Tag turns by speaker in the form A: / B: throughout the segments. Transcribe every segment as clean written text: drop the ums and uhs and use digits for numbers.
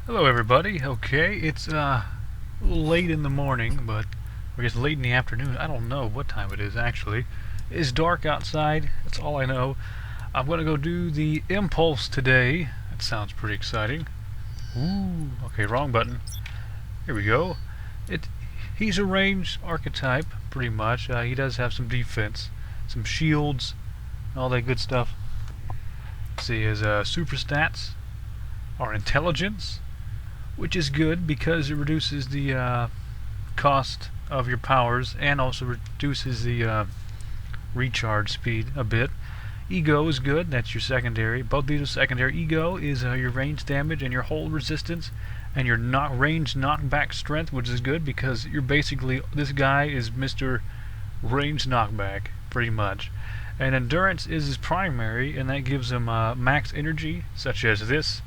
A: Hello everybody. Okay, it's a little late in the morning, but I guess late in the afternoon. I don't know what time it is actually. It's dark outside. That's all I know. I'm gonna go do the impulse today. That sounds pretty exciting. Ooh. Okay, wrong button. Here we go. It. He's a ranged archetype, pretty much. He does have some defense, some shields, all that good stuff. Let's see, his super stats are intelligence, which is good because it reduces the cost of your powers and also reduces the recharge speed a bit. Ego is good, that's your secondary. Both these are secondary. Ego is your range damage and your hold resistance and your range knockback strength, which is good because you're basically, this guy is Mr. Range knockback, pretty much. And endurance is his primary, and that gives him max energy, such as this.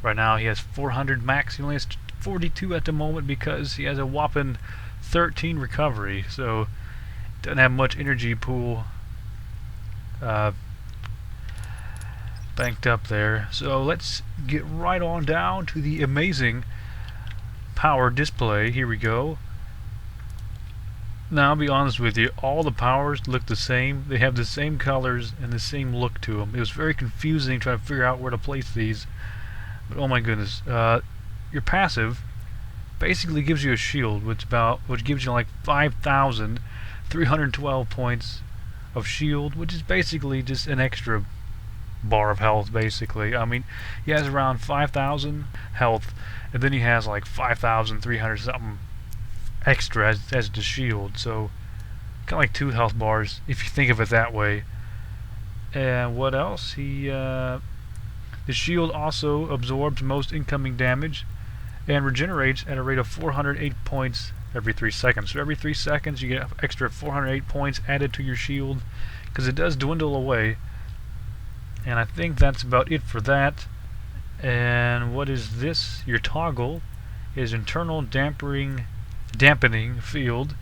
A: Right now he has 400 max. He only has 42 at the moment because he has a whopping 13 recovery, so doesn't have much energy pool banked up there. So let's get right on down to the amazing power display. Here we go. Now I'll be honest with you, all the powers look the same. They have the same colors and the same look to them. It was very confusing trying to figure out where to place these. But oh my goodness, your passive basically gives you a shield, which gives you like 5,312 points of shield, which is basically just an extra bar of health. Basically, I mean, he has around 5,000 health, and then he has like 5,300 something extra as the shield. So kind of like 2 health bars if you think of it that way. And what else? The shield also absorbs most incoming damage and regenerates at a rate of 408 points every 3 seconds. So every 3 seconds you get extra 408 points added to your shield, because it does dwindle away. And I think that's about it for that. And what is this? Your toggle is internal dampening field.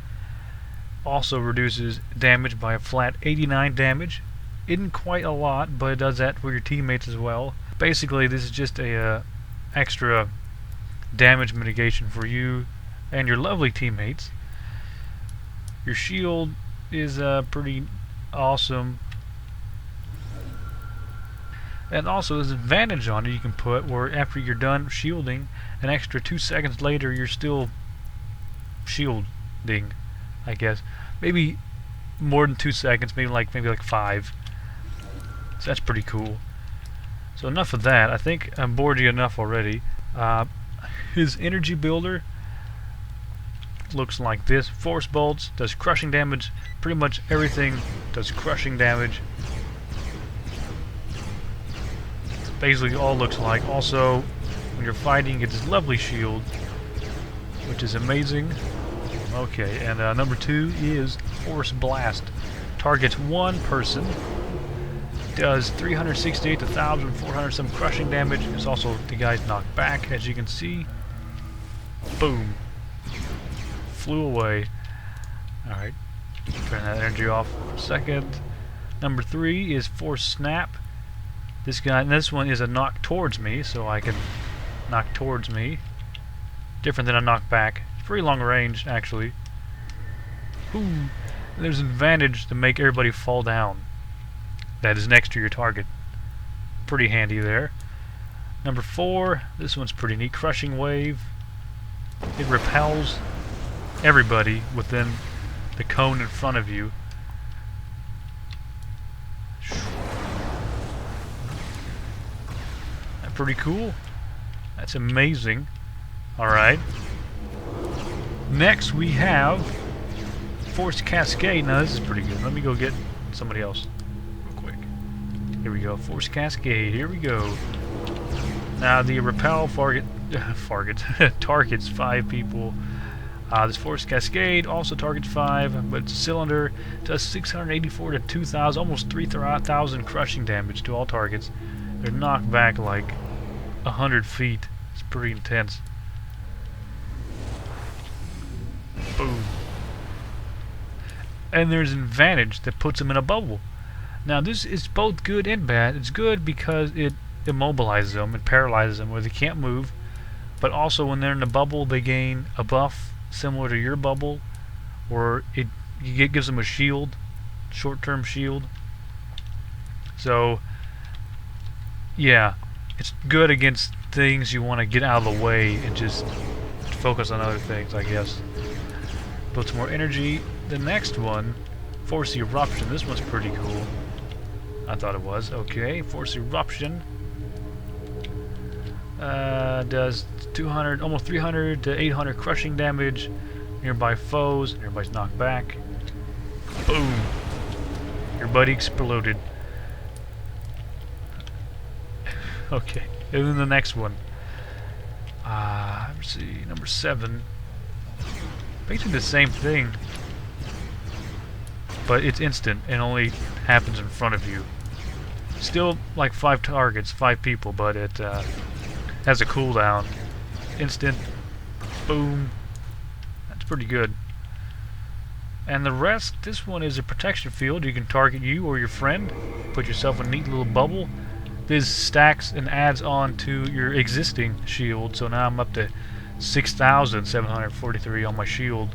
A: Also reduces damage by a flat 89 damage. Isn't quite a lot, but it does that for your teammates as well. Basically, this is just a extra damage mitigation for you and your lovely teammates. Your shield is pretty awesome, and also there's an advantage on it you can put where after you're done shielding, an extra 2 seconds later you're still shielding, I guess. Maybe more than 2 seconds, maybe like 5. So that's pretty cool. So enough of that. I think I'm bored you enough already. His energy builder looks like this. Force bolts does crushing damage. Pretty much everything does crushing damage. Basically all looks like. Also, when you're fighting, it is lovely shield, which is amazing. Okay, and number 2 is Force Blast. Targets one person. Does 368 to 1,400 some crushing damage. It's also the guy's knocked back, as you can see. Boom. Flew away. Alright. Turn that energy off for a second. Number 3 is Force Snap. This one is a knock towards me, so I can knock towards me. Different than a knock back. It's pretty long range, actually. Ooh. There's an advantage to make everybody fall down that is next to your target. Pretty handy there. Number 4, this one's pretty neat. Crushing Wave. It repels everybody within the cone in front of you. That's pretty cool. That's amazing. Alright. Next we have Force Cascade. Now this is pretty good. Let me go get somebody else. Here we go, Force Cascade, here we go. Now the repel targets 5 people. This Force Cascade also targets 5, but it's a cylinder. Does 684 to 2,000, almost 3,000 crushing damage to all targets. They're knocked back like 100 feet. It's pretty intense. Boom. And there's an advantage that puts them in a bubble. Now this is both good and bad. It's good because it immobilizes them and paralyzes them where they can't move, but also when they're in the bubble, they gain a buff similar to your bubble, or gives them a shield, short-term shield. So yeah, it's good against things you want to get out of the way and just focus on other things, I guess. Build some more energy. The next one, Force Eruption. This one's pretty cool. I thought it was. Okay, Force Eruption. Does 200, almost 300 to 800 crushing damage. Nearby foes. Everybody's knocked back. Boom. Your buddy exploded. Okay, and then the next one. Let's see, number 7. Basically the same thing, but it's instant and only happens in front of you. Still like 5 targets, 5 people, but it has a cooldown. Instant, boom. That's pretty good. And the rest, this one is a protection field. You can target you or your friend. Put yourself in a neat little bubble. This stacks and adds on to your existing shield. So now I'm up to 6,743 on my shield.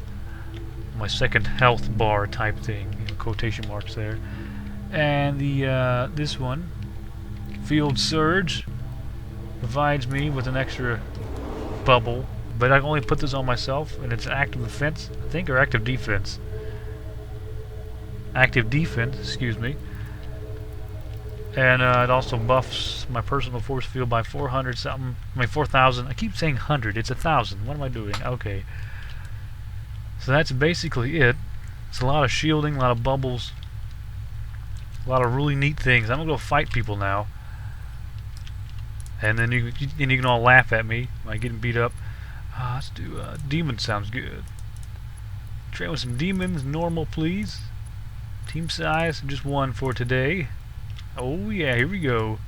A: My second health bar type thing. You know, quotation marks there. And the this one, Field Surge, provides me with an extra bubble. But I can only put this on myself, and it's active defense, I think, or active defense. Active defense, excuse me. And it also buffs my personal force field by 400 something. I mean 4,000. I keep saying 100. It's 1,000. What am I doing? Okay. So that's basically it. It's a lot of shielding, a lot of bubbles, a lot of really neat things. I'm gonna go fight people now, and then you can all laugh at me by getting beat up. Let's do demon. Sounds good. Train with some demons. Normal, please. Team size just 1 for today. Oh yeah, here we go.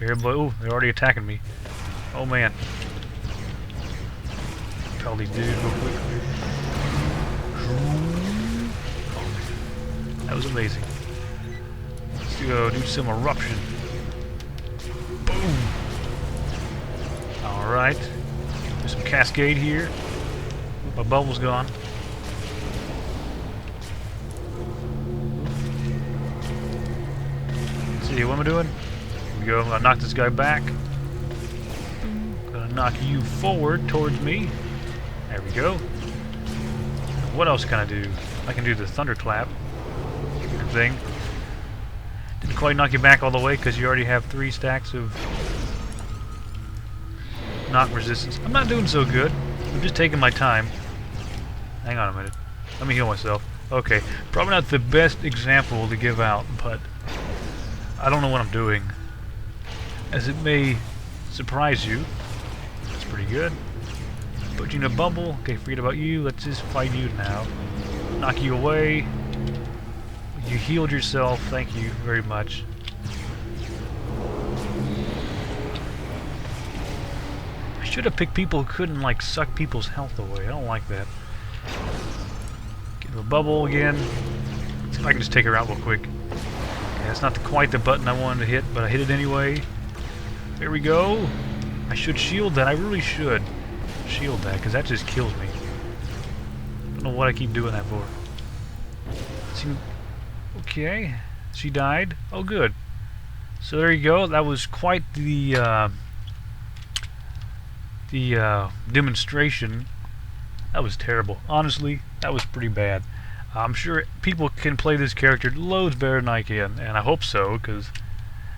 A: Everybody, oh, they're already attacking me. Oh man. Kill these dudes real quick. That was amazing. Let's do some eruption. Boom. Alright. Do some cascade here. My bubble's gone. See, what am I doing? Here we go. I'm gonna knock this guy back. Gonna knock you forward towards me. There we go. What else can I do? I can do the thunderclap thing. Didn't quite knock you back all the way because you already have 3 stacks of knock resistance. I'm not doing so good. I'm just taking my time. Hang on a minute. Let me heal myself. Okay. Probably not the best example to give out, but I don't know what I'm doing. As it may surprise you. That's pretty good. Put you in a bubble. Okay, forget about you. Let's just fight you now. Knock you away. You healed yourself. Thank you very much. I should have picked people who couldn't, like, suck people's health away. I don't like that. Get to a bubble again. See if I can just take her out real quick. Okay, that's not quite the button I wanted to hit, but I hit it anyway. There we go. I should shield that. I really should shield that, because that just kills me. I don't know what I keep doing that for. Okay, she died. Oh, good. So there you go. That was quite the demonstration. That was terrible. Honestly, that was pretty bad. I'm sure people can play this character loads better than I can, and I hope so, because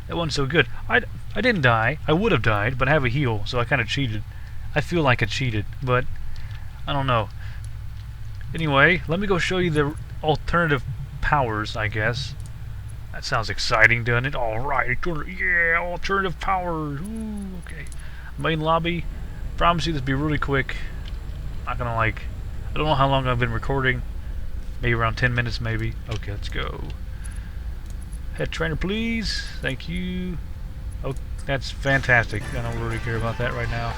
A: that wasn't so good. I didn't die. I would have died, but I have a heal, so I kind of cheated. I feel like I cheated, but I don't know. Anyway, let me go show you the alternative powers, I guess. That sounds exciting, doesn't it? Alright, yeah, alternative powers. Ooh, okay. Main lobby. Promise you this will be really quick. Not gonna I don't know how long I've been recording. Maybe around 10 minutes, maybe. Okay, let's go. Head trainer, please. Thank you. Oh, that's fantastic. I don't really care about that right now.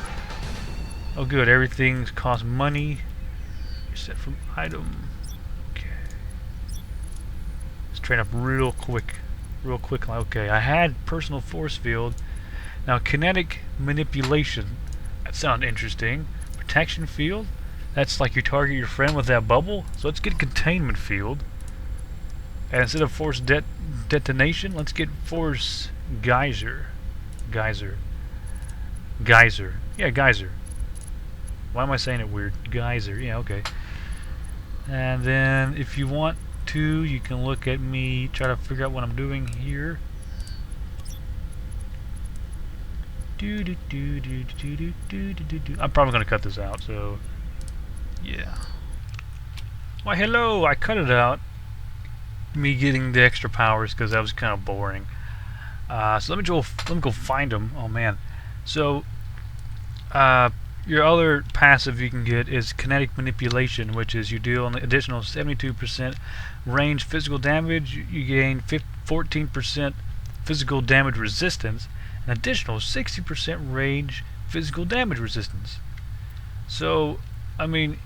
A: Oh, good. Everything costs money. Reset from item. Okay. Let's train up real quick. Real quick. Okay, I had personal force field. Now, kinetic manipulation. That sounds interesting. Protection field. That's like you target your friend with that bubble. So let's get containment field. And instead of force detonation, let's get force geyser. Geyser. Yeah, geyser. Why am I saying it weird? Geyser. Yeah, okay. And then if you want to, you can look at me, try to figure out what I'm doing here. I'm probably going to cut this out, so yeah. Why, hello! I cut it out. Me getting the extra powers because that was kind of boring. So let me go find them. Oh man. So your other passive you can get is kinetic manipulation, which is you deal an additional 72% range physical damage. You gain 14% physical damage resistance, an additional 60% range physical damage resistance. So, I mean,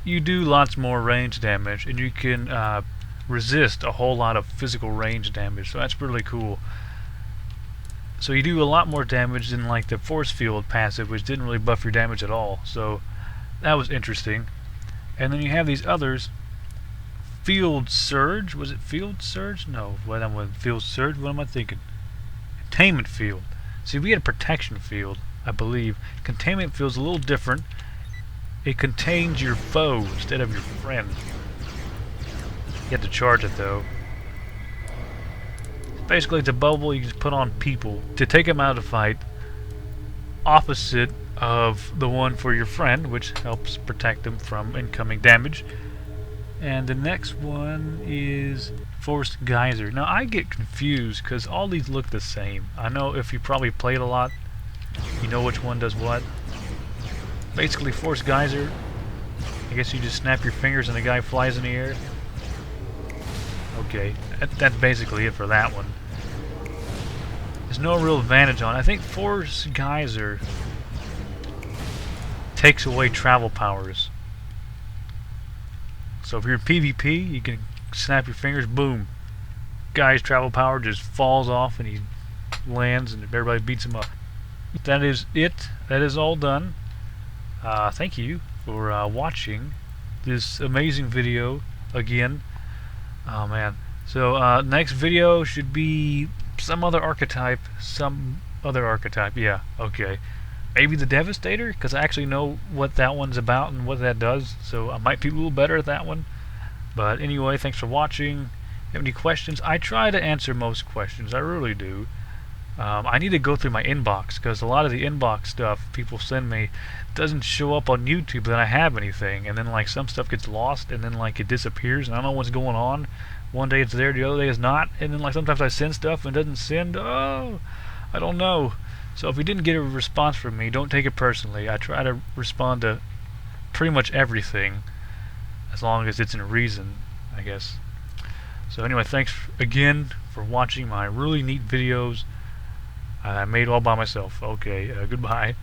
A: you do lots more range damage, and you can resist a whole lot of physical range damage. So that's really cool. So you do a lot more damage than like the force field passive, which didn't really buff your damage at all. So that was interesting. And then you have these others. Field surge. Was it field surge? No. What am I? Field surge. What am I thinking? Containment field. See, we had a protection field, I believe. Containment field's a little different. It contains your foe instead of your friend. You have to charge it though. Basically, it's a bubble you just put on people to take them out of the fight, opposite of the one for your friend, which helps protect them from incoming damage. And the next one is Force Geyser. Now, I get confused because all these look the same. I know if you probably played a lot, you know which one does what. Basically, Force Geyser, I guess you just snap your fingers and the guy flies in the air. Okay, that's basically it for that one. There's no real advantage on it. I think Force Geyser takes away travel powers. So if you're in PvP, you can snap your fingers, boom. Guy's travel power just falls off and he lands and everybody beats him up. That is it. That is all done. Thank you for watching this amazing video again. Oh man. So next video should be some other archetype. Yeah, okay. Maybe the Devastator, because I actually know what that one's about and what that does, so I might be a little better at that one. But anyway, thanks for watching. If you have any questions, I try to answer most questions. I really do. I need to go through my inbox, because a lot of the inbox stuff people send me doesn't show up on YouTube that I have anything, and then like some stuff gets lost and then like it disappears and I don't know what's going on. One day it's there, the other day it's not, and then like sometimes I send stuff and it doesn't send. Oh, I don't know. So if you didn't get a response from me, don't take it personally. I try to respond to pretty much everything as long as it's in reason, I guess. So anyway, thanks again for watching my really neat videos I made all by myself. Okay, goodbye.